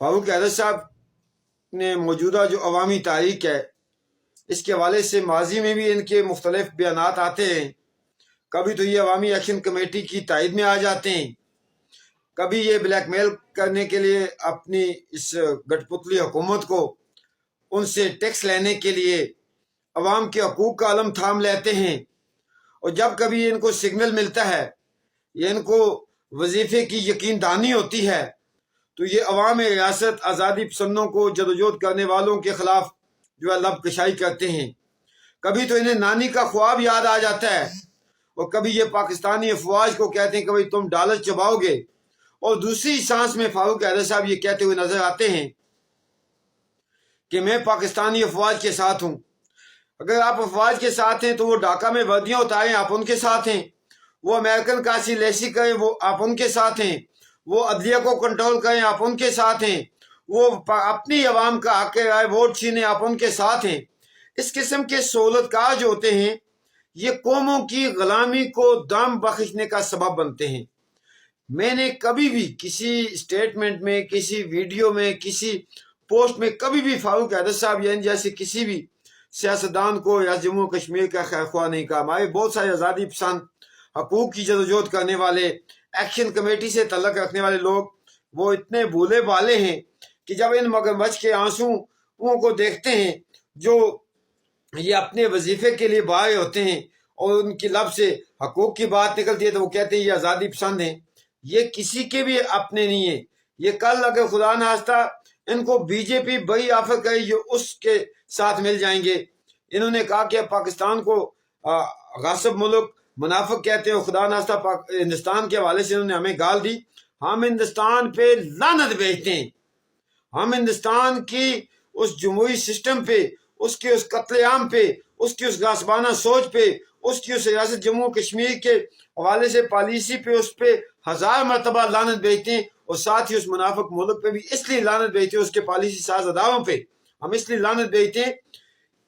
फारूक हैदर साहब ने मौजूदा जो अवामी तारीख है इसके हवाले से माजी में भी इनके मुख्तलिफ बयानात आते हैं। कभी तो ये अवामी एक्शन कमेटी की तायद में आ जाते हैं, कभी ये ब्लैकमेल करने के लिए अपनी इस गठपुतली हुकूमत को उनसे टैक्स लेने के लिए अवाम के हकूक़ का अलम थाम लेते हैं। और जब कभी इनको सिग्नल मिलता है या इनको वजीफे की यकीन दहानी होती है तो ये अवाम रियासत आज़ादी पसंदों को जदोजहद करने वालों के खिलाफ जो है लब कशाई करते हैं। कभी तो इन्हें नानी का ख्वाब याद आ जाता है और कभी ये पाकिस्तानी अफवाज को कहते हैं कि भाई तुम डॉलर चबाओगे, और दूसरी सांस में फारूक हैदर साहब ये कहते हुए नजर आते हैं कि मैं पाकिस्तानी अफवाज के साथ हूँ। अगर आप अफवाज के साथ हैं तो वो ढाका में वर्दियाँ उतारें, आप उनके साथ हैं। वो अमेरिकन काशी लेसी करें, वो आप उनके साथ हैं। वो अदलिया को कंट्रोल करें, आप उनके साथ हैं। वो अपनी अवाम का हक राय वोट छीने, आप उनके साथ हैं। इस किस्म के सहूलतकार जो होते हैं ये कौमों की गुलामी को दाम बख्शने का सबब बनते हैं। मैंने कभी भी किसी स्टेटमेंट में, किसी वीडियो में, किसी पोस्ट में कभी भी फारूक हैदर साहब या जैसे किसी भी सियासतदान को या जम्मू कश्मीर का खैर ख्वाह नहीं कहा। हमारे बहुत सारे आज़ादी पसंद हकूक़ की जदोजहद करने वाले, एक्शन कमेटी से तल्लक रखने वाले लोग वो इतने भूले भाले हैं कि जब इन मगरमच्छ के आंसुओं को देखते हैं जो ये अपने वजीफे के लिए बाहर होते हैं और उनकी लब से हकूक़ की बात निकलती है तो वो कहते हैं ये आज़ादी पसंद हैं। ये किसी के भी अपने नहीं है। ये कल अगर खुदा न खास्ता इनको बीजेपी बड़ी ऑफर करे जो उसके साथ मिल जाएंगे। इन्होंने कहा कि पाकिस्तान को गासिब मुल्क मुनाफिक कहते हैं। खुदा नास्ता हिंदुस्तान के हवाले से इन्होंने हमें गाल दी। हम हिंदुस्तान पे लानत भेजते हैं। हम हिंदुस्तान की उस जमहूरी सिस्टम पे, उसके उस कत्लेआम पे, उसकी उस गासबाना सोच पे, उसकी उस रियासत जम्मू कश्मीर के हवाले से पॉलिसी पे, उस पे 1000 मरतबा लानत भेजते हैं। और साथ ही उस मुनाफिक मुल्क पे भी इसलिए लानत भेजते हैं, उसके पॉलिसी साज अदारों पे हम इसलिए लानत भेजते हैं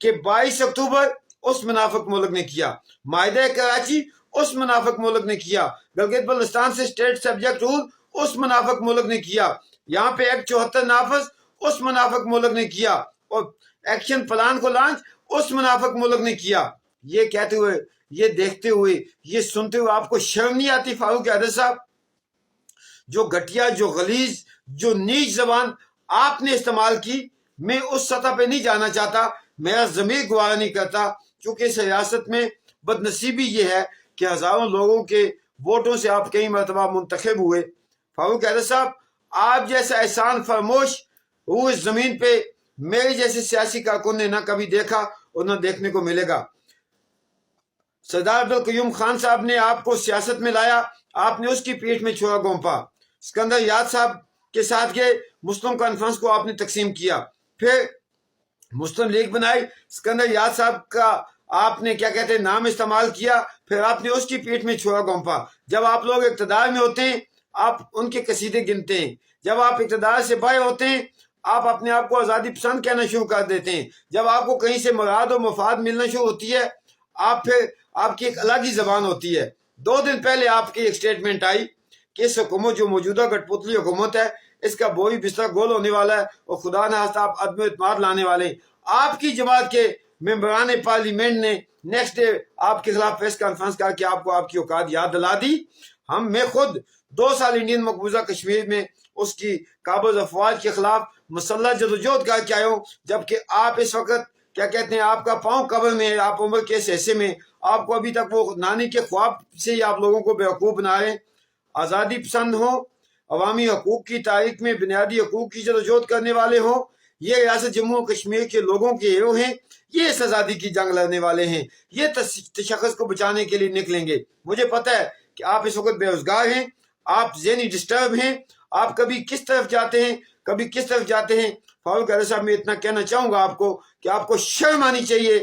कि 22 अक्टूबर उस मुनाफिक मुल्क ने किया, माहिदा कराची उस मुनाफिक मुल्क ने किया, गिलगित बल्तिस्तान से स्टेट सब्जेक्ट रूल उस मुनाफिक मुल्क ने किया, यहाँ पे एक्ट 74 नाफज उस मुनाफिक मुल्क ने किया, और एक्शन प्लान को लॉन्च उस मुनाफिक मुल्क ने किया। ये कहते हुए, ये देखते हुए, ये सुनते हुए आपको शर्म नहीं आती फारूक हैदर साहब? जो घटिया, जो गलीज, जो नीच जबान आपने इस्तेमाल की, मैं उस सतह पे नहीं जाना चाहता, मेरा ज़मीर गवारा नहीं करता, क्योंकि इस रियासत में बदनसीबी ये है कि हज़ारों लोगों के वोटों से आप कई मरतबा मुंतखब हुए। फारूक हैदर साहब, आप जैसा एहसान फरामोश वो इस ज़मीन पे मेरे जैसे सियासी कारकुन ने ना कभी देखा और ना देखने को मिलेगा। सरदार अब्दुल कयूम खान साहब ने आपको सियासत में लाया, आपने उसकी पीठ में छुरा गोंपा। सिकंदर याद साहब के साथ गए, मुस्लिम कॉन्फ्रेंस को आपने तकसीम किया, फिर मुस्लिम लीग बनाई, सिकंदर याद साहब का आपने क्या कहते हैं नाम इस्तेमाल किया, फिर आपने उसकी पीठ में छुरा गोंपा। जब आप लोग इक़्तिदार में होते हैं आप उनके कसीदे गिनते हैं, जब आप इक़्तिदार से बाहर होते हैं आप अपने आप को आज़ादी पसंद कहना शुरू कर देते हैं। जब आपको कहीं से मुराद और मफाद मिलना शुरू होती है आप फिर आपकी एक अलग ही जबान होती है। 2 दिन पहले आपकी एक स्टेटमेंट आई कि इस हुकूमत जो मौजूदा गठपुतली हुकूमत है इसका बोई बिस्तर गोल होने वाला है और खुदा न खास्ता आप अदम एतमाद लाने वाले हैं। आपकी जमात के मेंबरान पार्लियामेंट ने नेक्स्ट डे आपके खिलाफ प्रेस कॉन्फ्रेंस करके आपको आपकी औकात याद दिला दी। मैं खुद 2 साल इंडियन मकबूजा कश्मीर में उसकी काबिज अफवाज के खिलाफ मुसल्लह जदोजहद करके आया हूँ, जबकि आप इस वक्त क्या कहते हैं आपका पाँव कब्र में है, आप उम्र के ऐसे में आपको अभी तक वो नानी के ख्वाब से ही आप लोगों को बेवकूफ़ बना रहे हैं। आज़ादी पसंद हो, अवामी हकूक़ की तारीख में बुनियादी हकूक़ की जदोजहद करने वाले हो, ये रियासत जम्मू कश्मीर के लोगों के हीरो हैं, ये इस आज़ादी की जंग लड़ने वाले हैं, ये तशख़्ख़ुस को बचाने के लिए निकलेंगे। मुझे पता है कि आप इस वक्त बेरोजगार हैं, आप ज़हनी डिस्टर्ब हैं, आप कभी किस तरफ जाते हैं कभी किस तरफ जाते हैं। फारूक हैदर साहब, मैं इतना कहना चाहूँगा आपको कि आपको शर्म आनी चाहिए।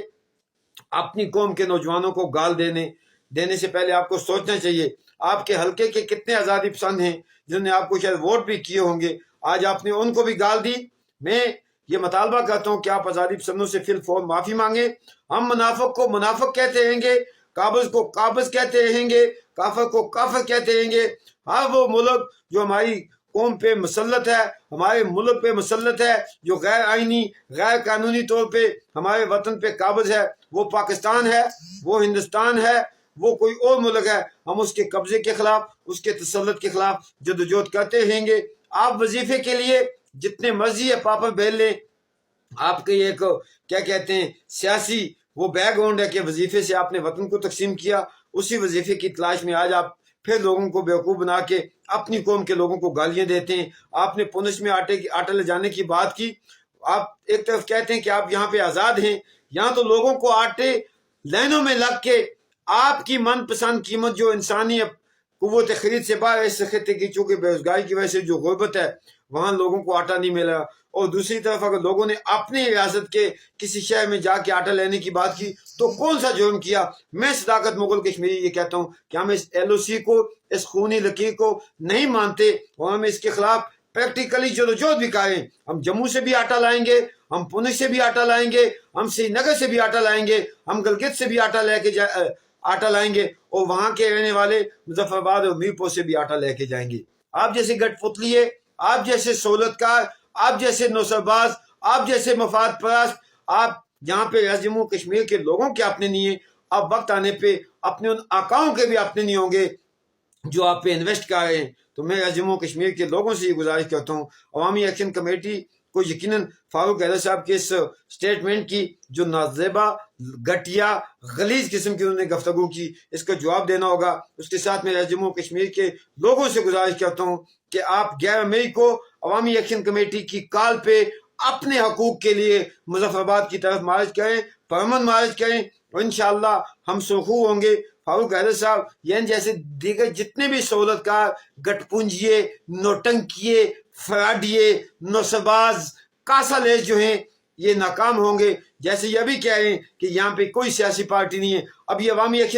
अपनी कौम के नौजवानों को गाल देने से पहले आपको सोचना चाहिए आपके हल्के के कितने आज़ादी पसंद हैं जिन्होंने आपको शायद वोट भी किए होंगे, आज आपने उनको भी गाल दी। मैं ये मुतालबा करता हूँ कि आप आज़ादी पसंदों से फिल फौर माफ़ी मांगे। हम मुनाफिक को मुनाफिक कहते रहेंगे, काबिज को काबिज कहते रहेंगे, काफिर को काफिर कहते रहेंगे। हाँ, वो मुल्क जो हमारी قوم پہ مسلط ہے، ہمارے ملک پہ مسلط ہے، جو غیر آئینی غیر قانونی طور پہ ہمارے وطن پہ قابض ہے، وہ پاکستان ہے، وہ ہندوستان ہے، وہ کوئی اور ملک ہے، ہم اس کے قبضے کے خلاف، اس کے تسلط کے خلاف جدوجہد کرتے رہیں گے۔ آپ وظیفے کے لیے جتنے مرضی ہے پاپا بیل لیں، آپ کے ایک کیا کہتے ہیں سیاسی وہ بیک گراؤنڈ ہے کہ وظیفے سے آپ نے وطن کو تقسیم کیا، اسی وظیفے کی تلاش میں آج آپ پھر لوگوں کو بیوقوف بنا کے اپنی قوم کے لوگوں کو گالیاں دیتے ہیں۔ آپ نے پونچھ میں آٹا لے جانے کی بات کی، آپ ایک طرف کہتے ہیں کہ آپ یہاں پہ آزاد ہیں، یہاں تو لوگوں کو آٹے لائنوں میں لگ کے آپ کی من پسند قیمت جو انسانی قوت خرید سے باہر اس خطے کی چونکہ بے روزگاری کی وجہ سے جو غربت ہے وہاں لوگوں کو آٹا نہیں ملا، اور دوسری طرف اگر لوگوں نے اپنی ریاست کے کسی شہر میں جا کے آٹا لینے کی بات کی تو کون سا جرم کیا؟ میں صداقت مغل کشمیری یہ کہتا ہوں کہ ہم اس ایل او سی کو، اس خونی لکیر کو نہیں مانتے، اور ہم اس کے خلاف پریکٹیکلی جدوجہد بھی کریں۔ ہم جموں سے بھی آٹا لائیں گے، ہم پونے سے بھی آٹا لائیں گے، ہم سری نگر سے بھی آٹا لائیں گے، ہم گلگت سے بھی آٹا لائیں گے، اور وہاں کے رہنے والے مظفر آباد اور میرپور سے بھی آٹا لے کے جائیں گے۔ آپ جیسے گٹ پتلیے، آپ جیسے سہولت کار، آپ جیسے نوسرباز، آپ جیسے مفاد پرست، آپ یہاں پہ ریاست جموں کشمیر کے لوگوں کے اپنے نہیں ہیں، اب وقت آنے پہ اپنے ان آقاؤں کے بھی اپنے نہیں ہوں گے جو آپ پہ انویسٹ کر رہے ہیں۔ تو میں ریاست جموں کشمیر کے لوگوں سے یہ گزارش کرتا ہوں، عوامی ایکشن کمیٹی کو یقیناً فاروق حیدر صاحب کے اس سٹیٹمنٹ کی جو نازیبا گھٹیا غلیظ قسم کی انہوں نے گفتگو کی، اس کا جواب دینا ہوگا۔ اس کے ساتھ میں ریاست جموں کشمیر کے لوگوں سے گزارش کرتا ہوں کہ آپ 11 مئی کو عوامی ایکشن کمیٹی کی کال پہ اپنے حقوق کے لیے مظفر آباد کی طرف مارچ کریں، پرامن مارچ کریں، اور انشاءاللہ ہم سرخو ہوں گے۔ فاروق حیدر صاحب یہ جیسے دیگر جتنے بھی سہولت کار گٹ پونجیے، نوٹنکیے، فراڈیے، نوسرباز، کاسا لیس جو ہیں یہ ناکام ہوں گے۔ جیسے یہ بھی کہہ رہے ہیں کہ یہاں پہ کوئی سیاسی پارٹی نہیں ہے، اب یہ عوامی ایکشن